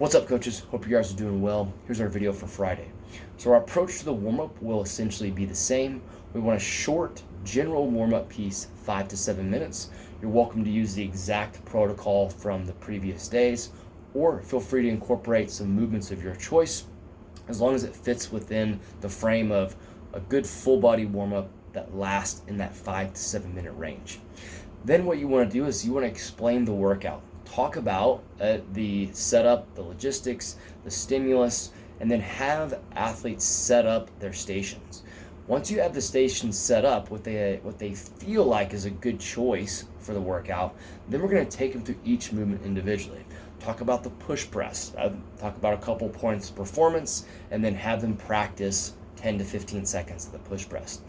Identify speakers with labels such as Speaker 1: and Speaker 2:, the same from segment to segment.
Speaker 1: What's up, coaches? Hope you guys are doing well. Here's our video for Friday. So our approach to the warm-up will essentially be the same. We want a short general warm-up piece, 5 to 7 minutes. You're welcome to use the exact protocol from the previous days, or feel free to incorporate some movements of your choice, as long as it fits within the frame of a good full body warm-up that lasts in that 5 to 7 minute range. Then what you want to do is you want to explain the workout. Talk about the setup, the logistics, the stimulus, and then have athletes set up their stations. Once you have the stations set up, what they feel like is a good choice for the workout, then we're going to take them through each movement individually. Talk about the push press, talk about a couple points of performance, and then have them practice 10 to 15 seconds of the push press.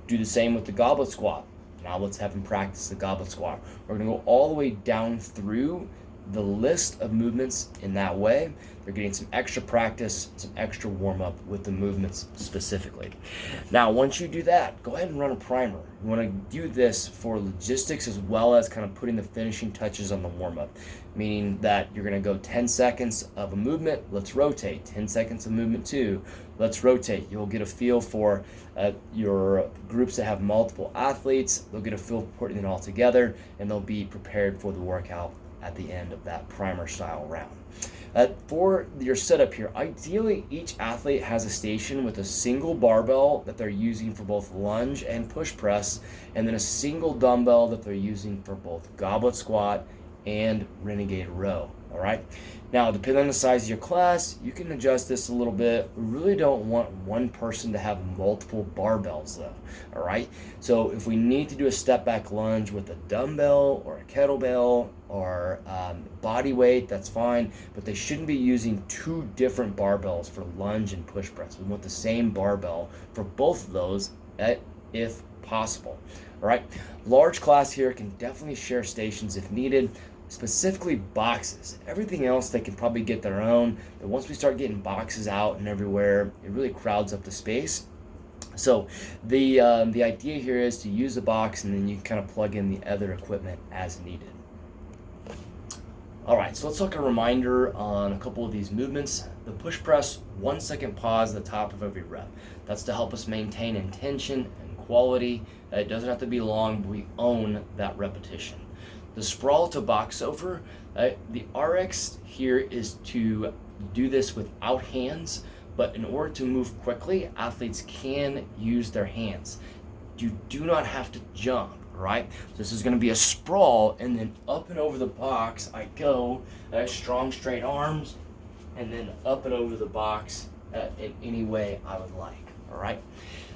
Speaker 1: Do the same with the goblet squat. Now let's have them practice the goblet squat. We're going to go all the way down through the list of movements in that way. They're getting some extra practice, some extra warm-up with the movements specifically. Now, once you do that, go ahead and run a primer. You want to do this for logistics as well as kind of putting the finishing touches on the warm-up, meaning that you're going to go 10 seconds of a movement, let's rotate. 10 seconds of movement 2, let's rotate. You'll get a feel for your groups that have multiple athletes. They'll get a feel for putting it all together, and they'll be prepared for the workout at the end of that primer style round. For your setup here, ideally each athlete has a station with a single barbell that they're using for both lunge and push press, and then a single dumbbell that they're using for both goblet squat and renegade row. All right. Now, depending on the size of your class, you can adjust this a little bit. We really don't want one person to have multiple barbells though. All right. So if we need to do a step back lunge with a dumbbell or a kettlebell or body weight, that's fine. But they shouldn't be using two different barbells for lunge and push press. We want the same barbell for both of those if possible. All right. Large class here can definitely share stations if needed. Specifically boxes. Everything else they can probably get their own, but once we start getting boxes out and everywhere, it really crowds up the space. So the idea here is to use the box, and then you can kind of plug in the other equipment as needed. All right, so let's look at a reminder on a couple of these movements. The push press, 1 second pause at the top of every rep. That's to help us maintain intention and quality. It doesn't have to be long, but we own that repetition. The sprawl to box over, the RX here is to do this without hands, but in order to move quickly, athletes can use their hands. You do not have to jump, right? So this is going to be a sprawl, and then up and over the box I go, strong straight arms, and then up and over the box in any way I would like, all right?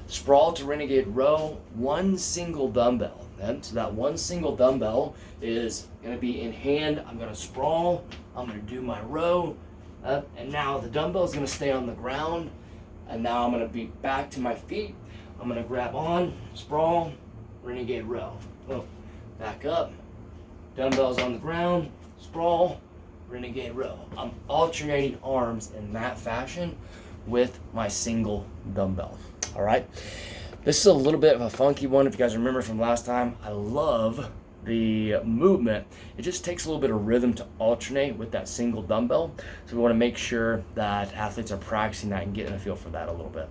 Speaker 1: Sprawl to renegade row, one single dumbbell. So that one single dumbbell is going to be in hand. I'm going to sprawl. I'm going to do my row. And now the dumbbell is going to stay on the ground. And now I'm going to be back to my feet. I'm going to grab on, sprawl, renegade row. Boom. Back up. Dumbbells on the ground, sprawl, renegade row. I'm alternating arms in that fashion with my single dumbbell. All right. This is a little bit of a funky one. If you guys remember from last time, I love the movement. It just takes a little bit of rhythm to alternate with that single dumbbell. So we want to make sure that athletes are practicing that and getting a feel for that a little bit.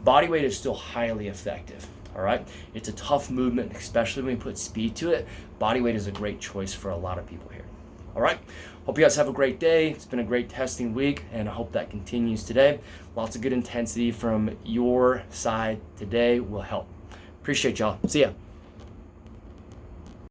Speaker 1: Body weight is still highly effective. All right. It's a tough movement, especially when you put speed to it. Body weight is a great choice for a lot of people here. All right. Hope you guys have a great day. It's been a great testing week, and I hope that continues today. Lots of good intensity from your side today will help. Appreciate y'all. See ya.